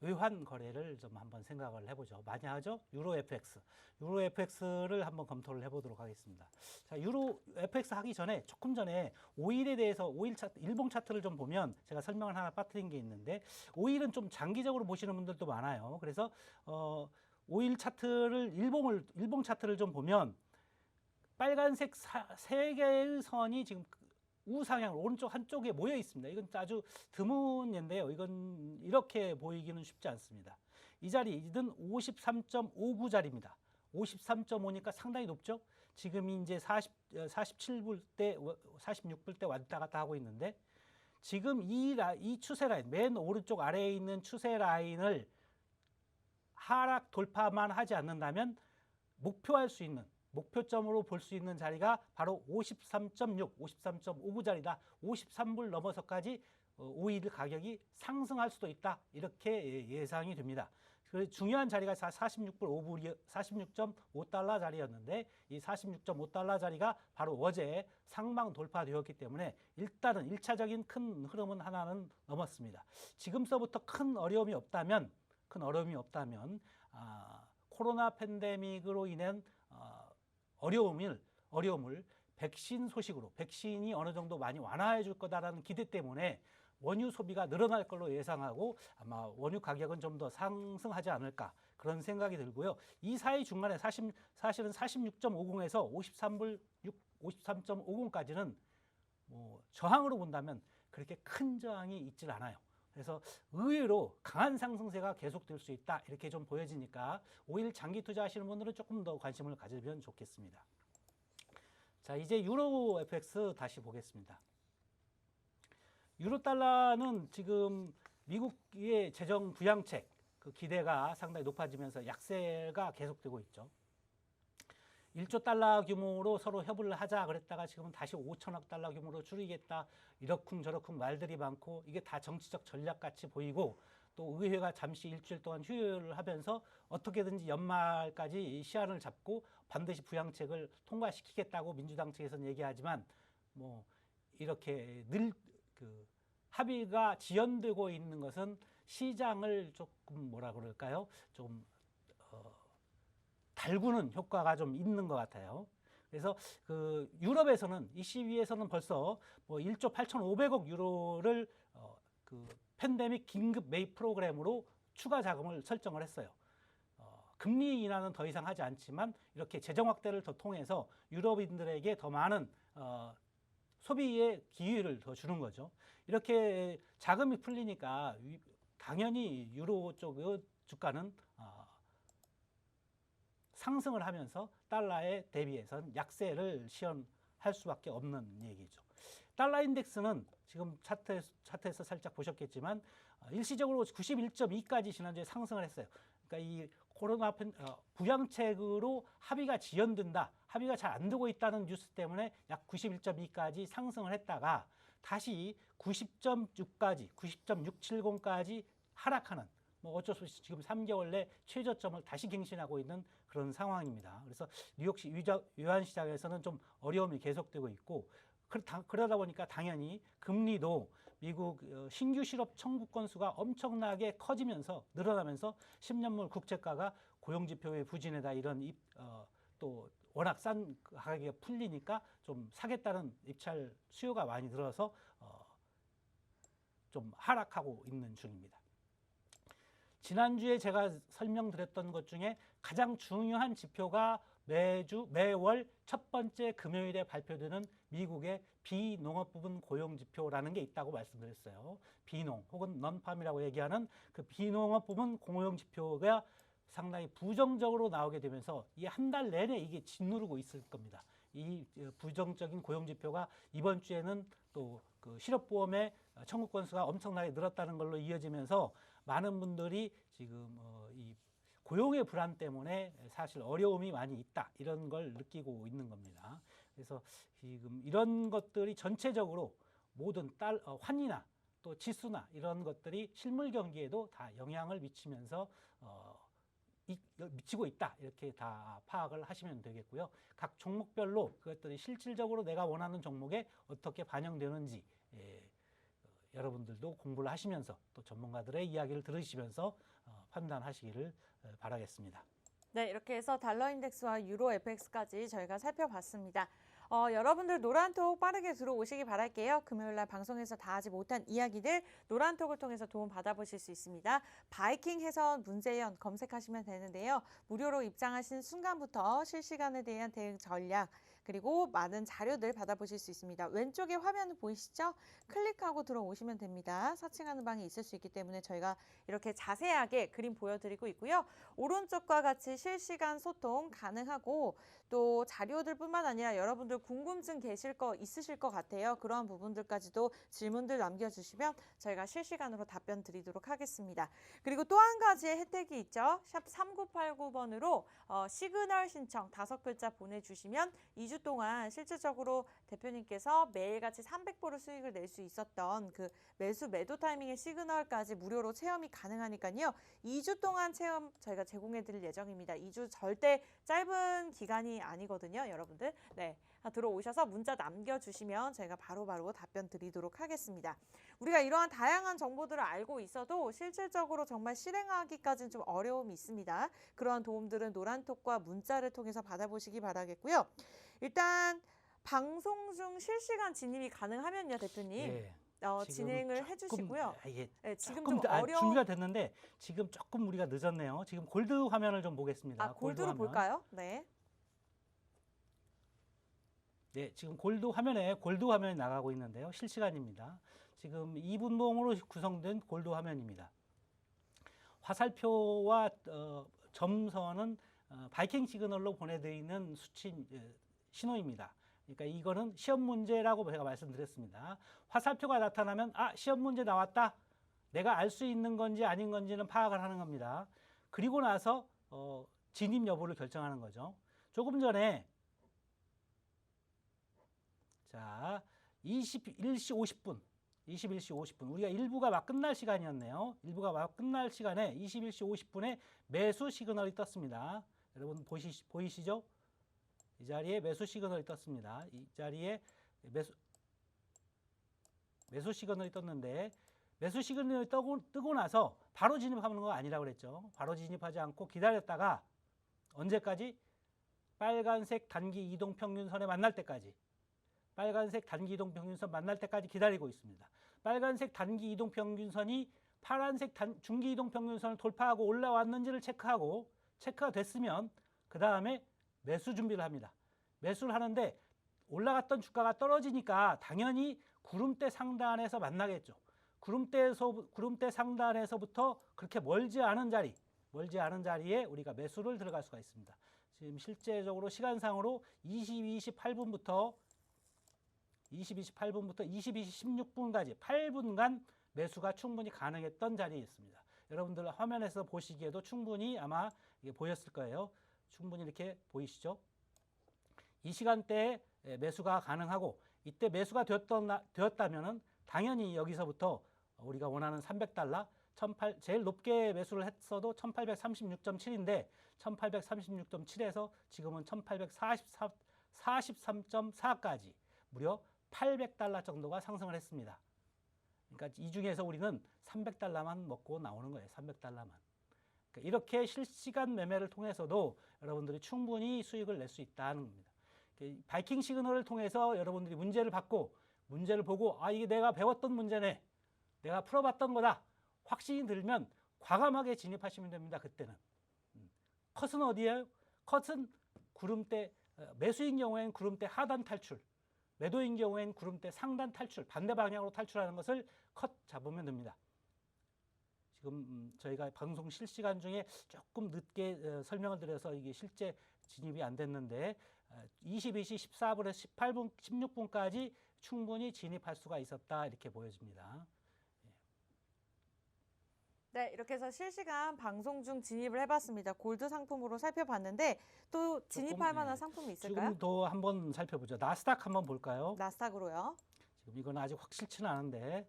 외환 거래를 좀 한번 생각을 해보죠. 많이 하죠? 유로 FX. 유로 FX를 한번 검토를 해보도록 하겠습니다. 자, 유로 FX 하기 전에 조금 전에 5일에 대해서 5일 차트, 일봉 차트를 좀 보면 제가 설명을 하나 빠뜨린 게 있는데 5일은 좀 장기적으로 보시는 분들도 많아요. 그래서 5일 차트를 일봉 차트를 좀 보면 빨간색 세 개의 선이 지금 우상향 오른쪽 한쪽에 모여 있습니다. 이건 아주 드문 예인데요. 이건 이렇게 보이기는 쉽지 않습니다. 이 자리는 53.59 자리입니다. 53.5니까 상당히 높죠. 지금이 이제 47불 대 46불 대 왔다 갔다 하고 있는데 지금 이 추세 라인, 맨 오른쪽 아래에 있는 추세 라인을 하락 돌파만 하지 않는다면 목표할 수 있는, 목표점으로 볼 수 있는 자리가 바로 53.6, 53.59 자리다. 53불 넘어서까지 5일 가격이 상승할 수도 있다. 이렇게 예상이 됩니다. 그 중요한 자리가 46.5달러 자리였는데 이 46.5달러 자리가 바로 어제 상방 돌파되었기 때문에 일단은 1차적인 큰 흐름은 하나는 넘었습니다. 지금서부터 큰 어려움이 없다면 코로나 팬데믹으로 인한 어려움을 백신 소식으로, 백신이 어느 정도 많이 완화해 줄 거다라는 기대 때문에 원유 소비가 늘어날 걸로 예상하고 아마 원유 가격은 좀 더 상승하지 않을까 그런 생각이 들고요. 이 사이 중간에 사실은 46.50에서 53.50까지는 뭐 저항으로 본다면 그렇게 큰 저항이 있질 않아요. 그래서 의외로 강한 상승세가 계속될 수 있다 이렇게 좀 보여지니까 5일 장기 투자하시는 분들은 조금 더 관심을 가지면 좋겠습니다. 자, 이제 유로 FX 다시 보겠습니다. 유로 달러는 지금 미국의 재정 부양책, 그 기대가 상당히 높아지면서 약세가 계속되고 있죠. 1조 달러 규모로 서로 협의를 하자 그랬다가 지금은 다시 5천억 달러 규모로 줄이겠다 이러쿵저러쿵 말들이 많고 이게 다 정치적 전략 같이 보이고 또 의회가 잠시 일주일 동안 휴일을 하면서 어떻게든지 연말까지 시한을 잡고 반드시 부양책을 통과시키겠다고 민주당 측에서는 얘기하지만 뭐 이렇게 늘 그 합의가 지연되고 있는 것은 시장을 조금 뭐라 그럴까요? 좀 달구는 효과가 좀 있는 것 같아요. 그래서 그 유럽에서는 ECB에서는 벌써 뭐 1조 8,500억 유로를 그 팬데믹 긴급 매입 프로그램으로 추가 자금을 설정을 했어요. 금리 인하는 더 이상 하지 않지만 이렇게 재정 확대를 더 통해서 유럽인들에게 더 많은 소비의 기회를 더 주는 거죠. 이렇게 자금이 풀리니까 당연히 유로 쪽의 주가는 상승을 하면서 달러에 대비해서는 약세를 시현할 수밖에 없는 얘기죠. 달러 인덱스는 지금 차트에서 살짝 보셨겠지만 일시적으로 91.2까지 지난주에 상승을 했어요. 그러니까 이 코로나 부양책으로 합의가 지연된다, 합의가 잘 안 되고 있다는 뉴스 때문에 약 91.2까지 상승을 했다가 다시 90.6까지, 90.670까지 하락하는 뭐 어쩔 수 없이 지금 3개월 내 최저점을 다시 갱신하고 있는 그런 상황입니다. 그래서 뉴욕시 외환시장에서는 좀 어려움이 계속되고 있고 그러다 보니까 당연히 금리도 미국 신규 실업 청구 건수가 엄청나게 커지면서 늘어나면서 10년물 국채가가 고용지표의 부진에다 이런 또 워낙 싼 가격이 풀리니까 좀 사겠다는 입찰 수요가 많이 늘어서 좀 하락하고 있는 중입니다. 지난주에 제가 설명드렸던 것 중에 가장 중요한 지표가 매월 첫 번째 금요일에 발표되는 미국의 비농업 부분 고용 지표라는 게 있다고 말씀드렸어요. 비농 혹은 넌팜이라고 얘기하는 그 비농업 부분 고용 지표가 상당히 부정적으로 나오게 되면서 이 한 달 내내 이게 짓누르고 있을 겁니다. 이 부정적인 고용 지표가 이번 주에는 또 그 실업보험의 청구 건수가 엄청나게 늘었다는 걸로 이어지면서 많은 분들이 지금 이 고용의 불안 때문에 사실 어려움이 많이 있다 이런 걸 느끼고 있는 겁니다. 그래서 지금 이런 것들이 전체적으로 모든 환이나 또 지수나 이런 것들이 실물 경기에도 다 영향을 미치면서 미치고 있다 이렇게 다 파악을 하시면 되겠고요. 각 종목별로 그것들이 실질적으로 내가 원하는 종목에 어떻게 반영되는지 여러분들도 공부를 하시면서 또 전문가들의 이야기를 들으시면서 판단하시기를 바라겠습니다. 네, 이렇게 해서 달러 인덱스와 유로 FX까지 저희가 살펴봤습니다. 여러분들 노란톡 빠르게 들어오시기 바랄게요. 금요일날 방송에서 다 하지 못한 이야기들 노란톡을 통해서 도움 받아보실 수 있습니다. 바이킹 해선 문재현 검색하시면 되는데요. 무료로 입장하신 순간부터 실시간에 대한 대응 전략 그리고 많은 자료들 받아보실 수 있습니다. 왼쪽에 화면 보이시죠? 클릭하고 들어오시면 됩니다. 서칭하는 방이 있을 수 있기 때문에 저희가 이렇게 자세하게 그림 보여드리고 있고요. 오른쪽과 같이 실시간 소통 가능하고 또 자료들뿐만 아니라 여러분들 궁금증 있으실 것 같아요. 그러한 부분들까지도 질문들 남겨주시면 저희가 실시간으로 답변 드리도록 하겠습니다. 그리고 또 한 가지의 혜택이 있죠. 샵 3989번으로 시그널 신청 5글자 보내주시면 2주 동안 실질적으로 대표님께서 매일같이 300%를 수익을 낼 수 있었던 그 매도 타이밍의 시그널까지 무료로 체험이 가능하니까요. 2주 동안 체험 저희가 제공해 드릴 예정입니다. 2주 절대 짧은 기간이 아니거든요. 여러분들. 네. 들어오셔서 문자 남겨주시면 저희가 바로바로 답변 드리도록 하겠습니다. 우리가 이러한 다양한 정보들을 알고 있어도 실질적으로 정말 실행하기까지는 좀 어려움이 있습니다. 그러한 도움들은 노란톡과 문자를 통해서 받아보시기 바라겠고요. 일단 방송 중 실시간 진입이 가능하면요, 대표님. 네. 진행을 해주시고요. 네, 지금 조금 좀 어려운 준비가 됐는데 지금 조금 우리가 늦었네요. 지금 골드 화면을 좀 보겠습니다. 골드로 화면. 볼까요? 네. 네, 지금 골드 화면이 나가고 있는데요. 실시간입니다. 지금 2분봉으로 구성된 골드 화면입니다. 화살표와 점선은 바이킹 시그널로 보내드리는 신호입니다. 그러니까 이거는 시험 문제라고 제가 말씀드렸습니다. 화살표가 나타나면 시험 문제 나왔다. 내가 알 수 있는 건지 아닌 건지는 파악을 하는 겁니다. 그리고 나서 진입 여부를 결정하는 거죠. 조금 전에 자 21시 50분 우리가 일부가 막 끝날 시간이었네요. 일부가 막 끝날 시간에 21시 50분에 매수 시그널이 떴습니다. 여러분 보이시죠? 이 자리에 매수 시그널이 떴습니다. 이 자리에 매수 시그널이 떴는데 매수 시그널이 뜨고 나서 바로 진입하는 거 아니라고 그랬죠. 바로 진입하지 않고 기다렸다가 언제까지? 빨간색 단기 이동평균선에 만날 때까지. 빨간색 단기 이동평균선 만날 때까지 기다리고 있습니다. 빨간색 단기 이동평균선이 파란색 중기 이동평균선을 돌파하고 올라왔는지를 체크하고 체크가 됐으면 그 다음에 매수 준비를 합니다. 매수를 하는데 올라갔던 주가가 떨어지니까 당연히 구름대 상단에서 만나겠죠. 구름대 상단에서부터 그렇게 멀지 않은 자리에 우리가 매수를 들어갈 수가 있습니다. 지금 실제적으로 시간상으로 22시 28분부터 22시 16분까지 8분간 매수가 충분히 가능했던 자리에 있습니다. 여러분들 화면에서 보시기에도 충분히 아마 이게 보였을 거예요. 충분히 이렇게 보이시죠? 이 시간대에 매수가 가능하고 이때 매수가 되었다면은 당연히 여기서부터 우리가 원하는 300달러, 제일 높게 매수를 했어도 1836.7인데 1836.7에서 지금은 1843.4까지 무려 800달러 정도가 상승을 했습니다. 그러니까 이 중에서 우리는 300달러만 먹고 나오는 거예요. 300달러만. 그러니까 이렇게 실시간 매매를 통해서도 여러분들이 충분히 수익을 낼 수 있다는 겁니다. 바이킹 시그널을 통해서 여러분들이 문제를 받고 문제를 보고 아 이게 내가 배웠던 문제네. 내가 풀어봤던 거다. 확신이 들면 과감하게 진입하시면 됩니다. 그때는. 컷은 어디예요? 컷은 구름대 매수인 경우에는 구름대 하단 탈출. 매도인 경우에는 구름대 상단 탈출, 반대 방향으로 탈출하는 것을 컷 잡으면 됩니다. 지금 저희가 방송 실시간 중에 조금 늦게 설명을 드려서 이게 실제 진입이 안 됐는데 22시 14분에서 18분, 16분까지 충분히 진입할 수가 있었다 이렇게 보여집니다. 네, 이렇게 해서 실시간 방송 중 진입을 해봤습니다. 골드 상품으로 살펴봤는데 또 진입할 만한 상품이 있을까요? 지금 더 한번 살펴보죠. 나스닥 한번 볼까요? 나스닥으로요. 지금 이건 아직 확실치는 않은데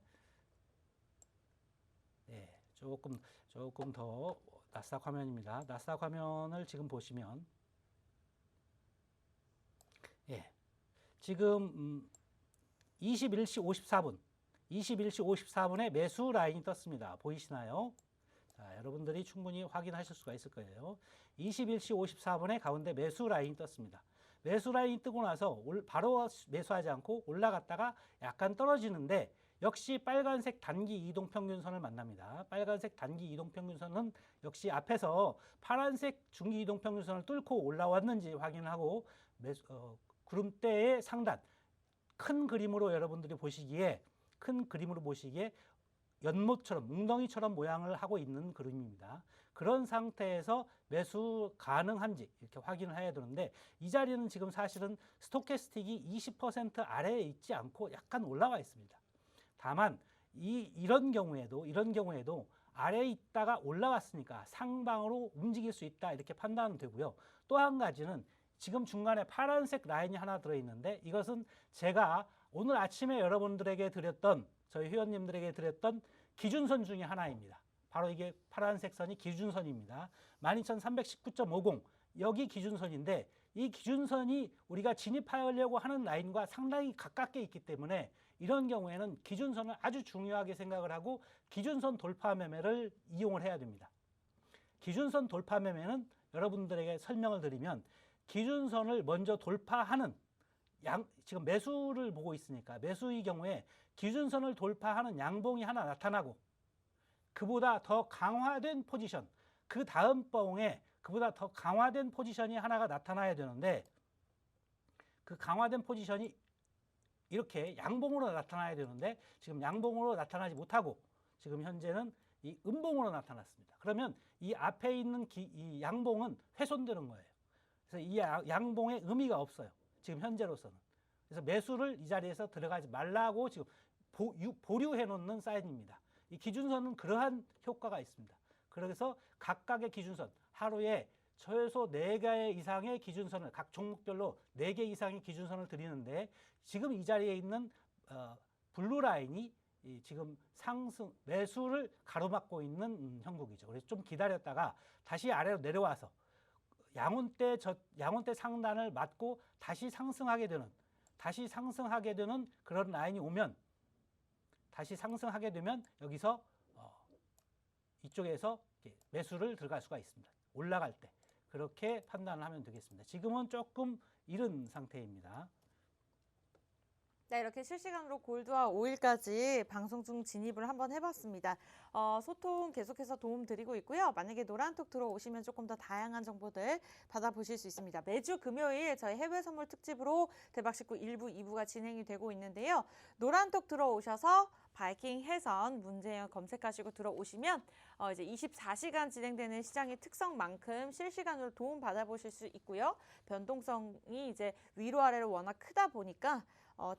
조금 더 나스닥 화면입니다. 나스닥 화면을 지금 보시면 지금 21시 54분에 매수 라인이 떴습니다. 보이시나요? 자, 여러분들이 충분히 확인하실 수가 있을 거예요. 21시 54분에 가운데 매수 라인이 떴습니다. 매수 라인이 뜨고 나서 바로 매수하지 않고 올라갔다가 약간 떨어지는데 역시 빨간색 단기 이동평균선을 만납니다. 빨간색 단기 이동평균선은 역시 앞에서 파란색 중기 이동평균선을 뚫고 올라왔는지 확인하고 구름대의 상단 큰 그림으로 여러분들이 보시기에 연못처럼 웅덩이처럼 모양을 하고 있는 그림입니다. 그런 상태에서 매수 가능한지 이렇게 확인을 해야 되는데 이 자리는 지금 사실은 스토캐스틱이 20% 아래에 있지 않고 약간 올라와 있습니다. 다만 이런 경우에도 아래에 있다가 올라왔으니까 상방으로 움직일 수 있다 이렇게 판단은 되고요. 또 한 가지는 지금 중간에 파란색 라인이 하나 들어있는데 이것은 제가 오늘 아침에 여러분들에게 드렸던 저희 회원님들에게 드렸던 기준선 중에 하나입니다. 바로 이게 파란색 선이 기준선입니다. 12,319.50 여기 기준선인데 이 기준선이 우리가 진입하려고 하는 라인과 상당히 가깝게 있기 때문에 이런 경우에는 기준선을 아주 중요하게 생각을 하고 기준선 돌파 매매를 이용을 해야 됩니다. 기준선 돌파 매매는 여러분들에게 설명을 드리면 기준선을 먼저 돌파하는 지금 매수를 보고 있으니까 매수의 경우에 기준선을 돌파하는 양봉이 하나 나타나고 그보다 더 강화된 포지션 그 다음 봉에 그보다 더 강화된 포지션이 하나가 나타나야 되는데 그 강화된 포지션이 이렇게 양봉으로 나타나야 되는데 지금 양봉으로 나타나지 못하고 지금 현재는 이 음봉으로 나타났습니다. 그러면 이 앞에 있는 이 양봉은 훼손되는 거예요. 그래서 이 양봉에 의미가 없어요. 지금 현재로서는. 그래서 매수를 이 자리에서 들어가지 말라고 지금 보류해 놓는 사인입니다. 이 기준선은 그러한 효과가 있습니다. 그래서 각각의 기준선, 하루에 최소 4개 이상의 기준선을 각 종목별로 4개 이상의 기준선을 드리는데 지금 이 자리에 있는 블루 라인이 지금 상승 매수를 가로막고 있는 형국이죠. 그래서 좀 기다렸다가 다시 아래로 내려와서 양운대 상단을 맞고 다시 상승하게 되는 그런 라인이 오면 다시 상승하게 되면 여기서 이쪽에서 매수를 들어갈 수가 있습니다. 올라갈 때 그렇게 판단을 하면 되겠습니다. 지금은 조금 이른 상태입니다. 네, 이렇게 실시간으로 골드와 오일까지 방송 중 진입을 한번 해봤습니다. 소통 계속해서 도움 드리고 있고요. 만약에 노란톡 들어오시면 조금 더 다양한 정보들 받아보실 수 있습니다. 매주 금요일 저희 해외 선물 특집으로 대박식구 1부, 2부가 진행이 되고 있는데요. 노란톡 들어오셔서 바이킹 해선 문제연 검색하시고 들어오시면 이제 24시간 진행되는 시장의 특성만큼 실시간으로 도움 받아보실 수 있고요. 변동성이 이제 위로 아래로 워낙 크다 보니까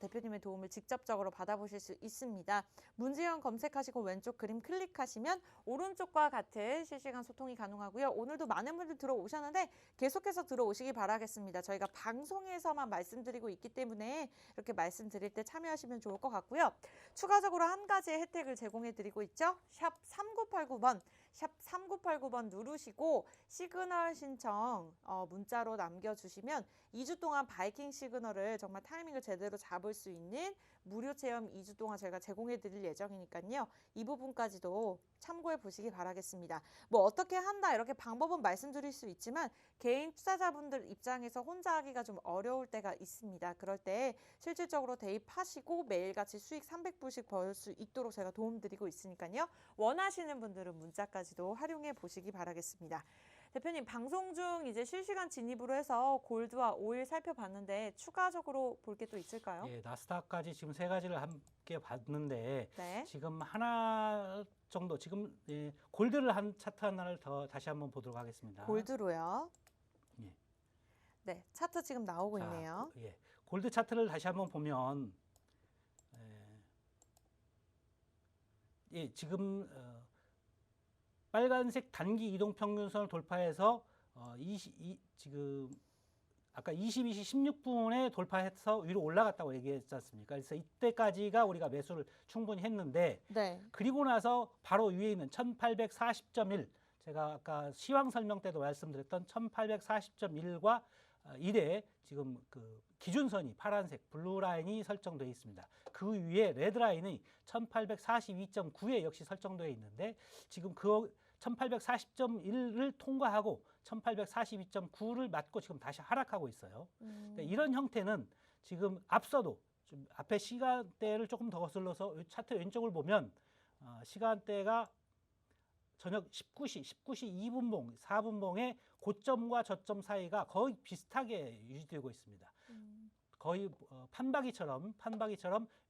대표님의 도움을 직접적으로 받아보실 수 있습니다. 문제연 검색하시고 왼쪽 그림 클릭하시면 오른쪽과 같은 실시간 소통이 가능하고요. 오늘도 많은 분들 들어오셨는데 계속해서 들어오시기 바라겠습니다. 저희가 방송에서만 말씀드리고 있기 때문에 이렇게 말씀드릴 때 참여하시면 좋을 것 같고요. 추가적으로 한 가지의 혜택을 제공해 드리고 있죠. 샵 3989번, 샵 3989번 누르시고 시그널 신청 문자로 남겨주시면 2주 동안 바이킹 시그널을 정말 타이밍을 제대로 잡을 수 있는 무료 체험 2주 동안 저희가 제공해 드릴 예정이니까요. 이 부분까지도 참고해 보시기 바라겠습니다. 뭐 어떻게 한다 이렇게 방법은 말씀드릴 수 있지만 개인 투자자분들 입장에서 혼자 하기가 좀 어려울 때가 있습니다. 그럴 때 실질적으로 대입하시고 매일같이 수익 300불씩 벌 수 있도록 제가 도움드리고 있으니까요. 원하시는 분들은 문자까지도 활용해 보시기 바라겠습니다. 대표님, 방송 중 이제 실시간 진입으로 해서 골드와 오일 살펴봤는데 추가적으로 볼 게 또 있을까요? 예, 나스닥까지 지금 3가지를 함께 봤는데 네. 지금 하나 정도 지금 골드를 한 차트 하나를 더 다시 한번 보도록 하겠습니다. 골드로요. 예. 네, 차트 지금 나오고 자, 있네요. 예, 골드 차트를 다시 한번 보면 지금 빨간색 단기 이동 평균선을 돌파해서 지금 아까 22시 16분에 돌파해서 위로 올라갔다고 얘기했지 않습니까? 그래서 이때까지가 우리가 매수를 충분히 했는데 네. 그리고 나서 바로 위에 있는 1840.1 제가 아까 시황 설명 때도 말씀드렸던 1840.1과 이래 지금 그 기준선이 파란색 블루 라인이 설정되어 있습니다. 그 위에 레드 라인이 1842.9에 역시 설정되어 있는데 지금 그 1840.1을 통과하고 1842.9를 맞고 지금 다시 하락하고 있어요. 이런 형태는 지금 앞서도 좀 앞에 시간대를 조금 더 거슬러서 차트 왼쪽을 보면 시간대가 저녁 19시 2분봉, 4분봉의 고점과 저점 사이가 거의 비슷하게 유지되고 있습니다. 거의 판박이처럼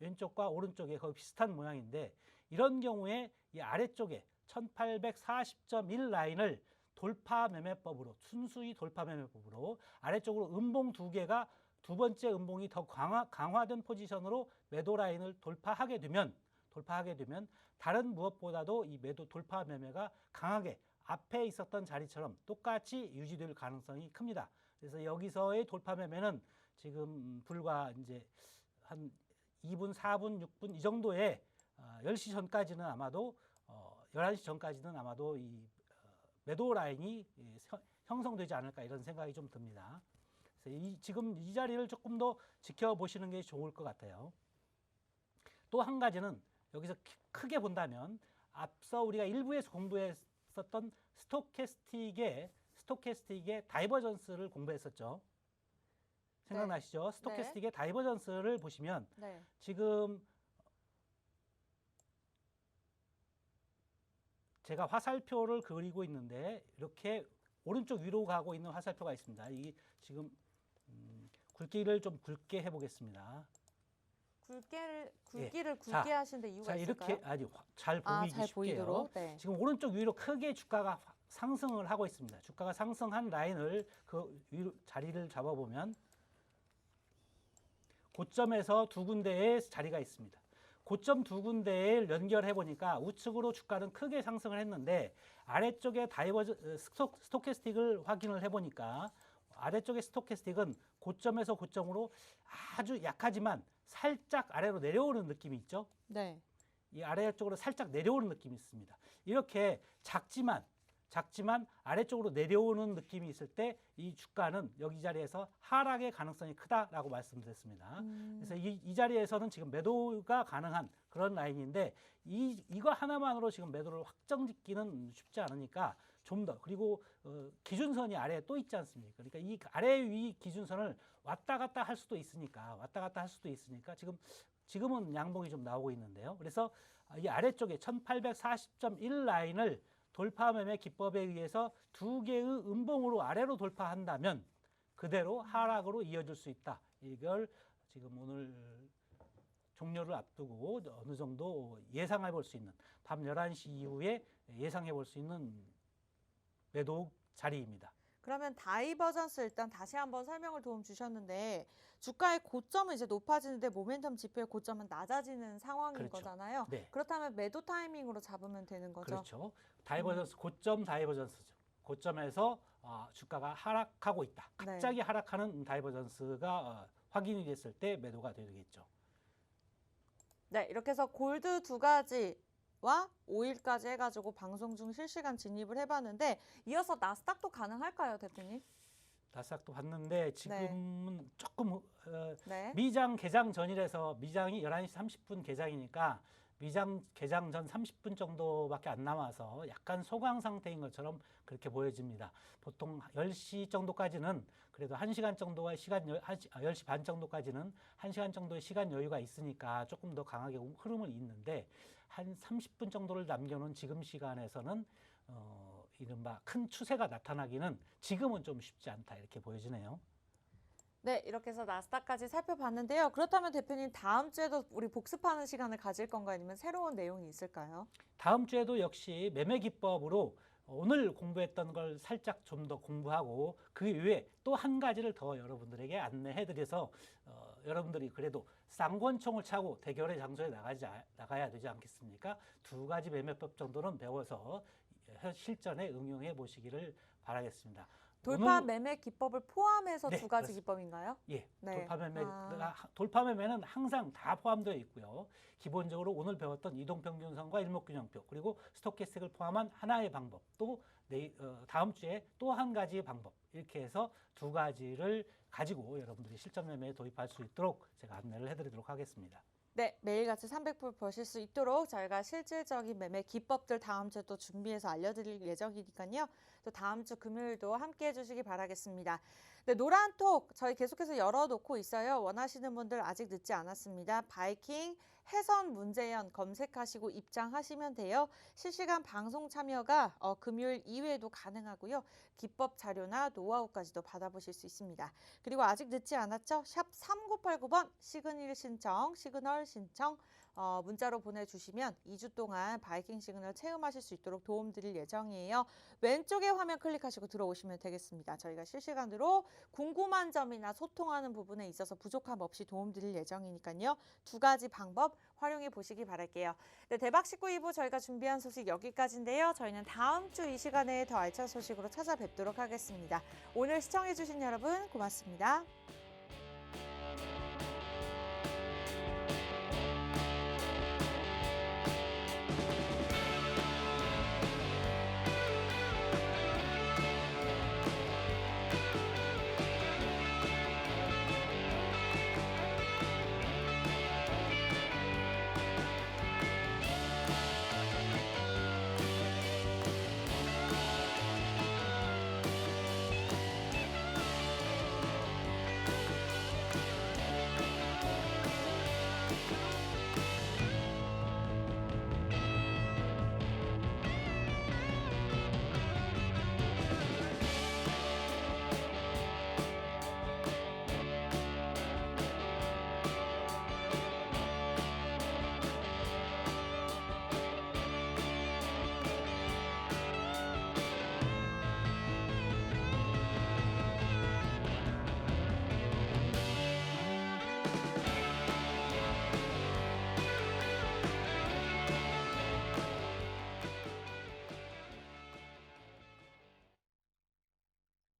왼쪽과 오른쪽에 거의 비슷한 모양인데 이런 경우에 이 아래쪽에 1840.1 라인을 돌파 매매법으로 순수히 돌파 매매법으로 아래쪽으로 음봉 2개가 두 번째 음봉이 더 강화된 포지션으로 매도 라인을 돌파하게 되면 다른 무엇보다도 이 매도 돌파 매매가 강하게 앞에 있었던 자리처럼 똑같이 유지될 가능성이 큽니다. 그래서 여기서의 돌파 매매는 지금 불과 이제 한 2분, 4분, 6분 이 정도의 10시 전까지는 아마도 11시 전까지는 아마도 이 매도 라인이 형성되지 않을까 이런 생각이 좀 듭니다. 그래서 지금 이 자리를 조금 더 지켜보시는 게 좋을 것 같아요. 또 한 가지는 여기서 크게 본다면 앞서 우리가 일부에서 공부했었던 스토캐스틱의 다이버전스를 공부했었죠. 생각나시죠? 네. 스토캐스틱의 다이버전스를 보시면 네. 지금 제가 화살표를 그리고 있는데 이렇게 오른쪽 위로 가고 있는 화살표가 있습니다. 이 지금 굵기를 좀 굵게 해보겠습니다. 굵기를 굵게 하시는데 이유가 있을까요? 이렇게 잘 보이기 잘 쉽게요. 보이도록. 네. 지금 오른쪽 위로 크게 주가가 상승을 하고 있습니다. 주가가 상승한 라인을 그 위로 자리를 잡아보면 고점에서 두 군데의 자리가 있습니다. 고점 두 군데를 연결해 보니까 우측으로 주가는 크게 상승을 했는데 아래쪽에 스토캐스틱을 확인을 해 보니까 아래쪽의 스토캐스틱은 고점에서 고점으로 아주 약하지만 살짝 아래로 내려오는 느낌이 있죠. 네. 이 아래쪽으로 살짝 내려오는 느낌이 있습니다. 이렇게 작지만 아래쪽으로 내려오는 느낌이 있을 때 이 주가는 여기 자리에서 하락의 가능성이 크다라고 말씀드렸습니다. 그래서 이 자리에서는 지금 매도가 가능한 그런 라인인데 이거 하나만으로 지금 매도를 확정짓기는 쉽지 않으니까 좀 더 그리고 기준선이 아래에 또 있지 않습니까? 그러니까 이 아래 위 기준선을 왔다 갔다 할 수도 있으니까 지금은 양봉이 좀 나오고 있는데요. 그래서 이 아래쪽에 1840.1 라인을 돌파 매매 기법에 의해서 두 개의 음봉으로 아래로 돌파한다면 그대로 하락으로 이어질 수 있다. 이걸 지금 오늘 종료를 앞두고 어느 정도 예상해 볼 수 있는 밤 11시 이후에 예상해 볼 수 있는 매도 자리입니다. 그러면 다이버전스 일단 다시 한번 설명을 도움 주셨는데 주가의 고점은 이제 높아지는데 모멘텀 지표의 고점은 낮아지는 상황인 그렇죠. 거잖아요. 네. 그렇다면 매도 타이밍으로 잡으면 되는 거죠. 그렇죠. 다이버전스 고점 다이버전스죠. 고점에서 주가가 하락하고 있다. 갑자기 하락하는 다이버전스가 확인이 됐을 때 매도가 되겠죠. 네, 이렇게 해서 골드 두 가지와 오일까지 해가지고 방송 중 실시간 진입을 해봤는데 이어서 나스닥도 가능할까요, 대표님? 나스닥도 봤는데 지금은 조금 네. 미장 개장 전이라서 미장이 11시 30분 개장이니까 미장 개장 전 30분 정도밖에 안 남아서 약간 소강 상태인 것처럼 그렇게 보여집니다. 보통 10시 정도까지는 그래도 1시간 정도의 10시 반 정도까지는 1시간 정도의 시간 여유가 있으니까 조금 더 강하게 흐름을 잇는데 한 30분 정도를 남겨놓은 지금 시간에서는 이른바 큰 추세가 나타나기는 지금은 좀 쉽지 않다 이렇게 보여지네요. 네, 이렇게 해서 나스닥까지 살펴봤는데요. 그렇다면 대표님 다음 주에도 우리 복습하는 시간을 가질 건가요? 아니면 새로운 내용이 있을까요? 다음 주에도 역시 매매 기법으로 오늘 공부했던 걸 살짝 좀 더 공부하고 그 이외에 또 한 가지를 더 여러분들에게 안내해드려서 여러분들이 그래도 쌍권총을 차고 대결의 장소에 나가야 되지 않겠습니까? 두 가지 매매법 정도는 배워서 실전에 응용해 보시기를 바라겠습니다. 돌파 매매 기법을 포함해서 네, 두 가지 그렇습니다. 기법인가요? 예, 네. 돌파 매매는 항상 다 포함되어 있고요. 기본적으로 오늘 배웠던 이동평균선과 일목균형표 그리고 스토캐스틱을 포함한 하나의 방법 또 다음 주에 또 한 가지 방법 이렇게 해서 두 가지를 가지고 여러분들이 실전 매매에 도입할 수 있도록 제가 안내를 해드리도록 하겠습니다. 네, 매일같이 300불 버실 수 있도록 저희가 실질적인 매매 기법들 다음 주에 또 준비해서 알려드릴 예정이니까요. 또 다음 주 금요일도 함께 해주시기 바라겠습니다. 네, 노란톡 저희 계속해서 열어놓고 있어요. 원하시는 분들 아직 늦지 않았습니다. 바이킹 해선 문제연 검색하시고 입장하시면 돼요. 실시간 방송 참여가 금요일 이후에도 가능하고요. 기법 자료나 노하우까지도 받아보실 수 있습니다. 그리고 아직 늦지 않았죠? 샵 3989번 시그널 신청 문자로 보내주시면 2주 동안 바이킹 시그널 체험하실 수 있도록 도움드릴 예정이에요. 왼쪽에 화면 클릭하시고 들어오시면 되겠습니다. 저희가 실시간으로 궁금한 점이나 소통하는 부분에 있어서 부족함 없이 도움드릴 예정이니까요. 두 가지 방법 활용해 보시기 바랄게요. 네, 대박 19 2부 저희가 준비한 소식 여기까지인데요. 저희는 다음 주 이 시간에 더 알찬 소식으로 찾아뵙도록 하겠습니다. 오늘 시청해주신 여러분 고맙습니다.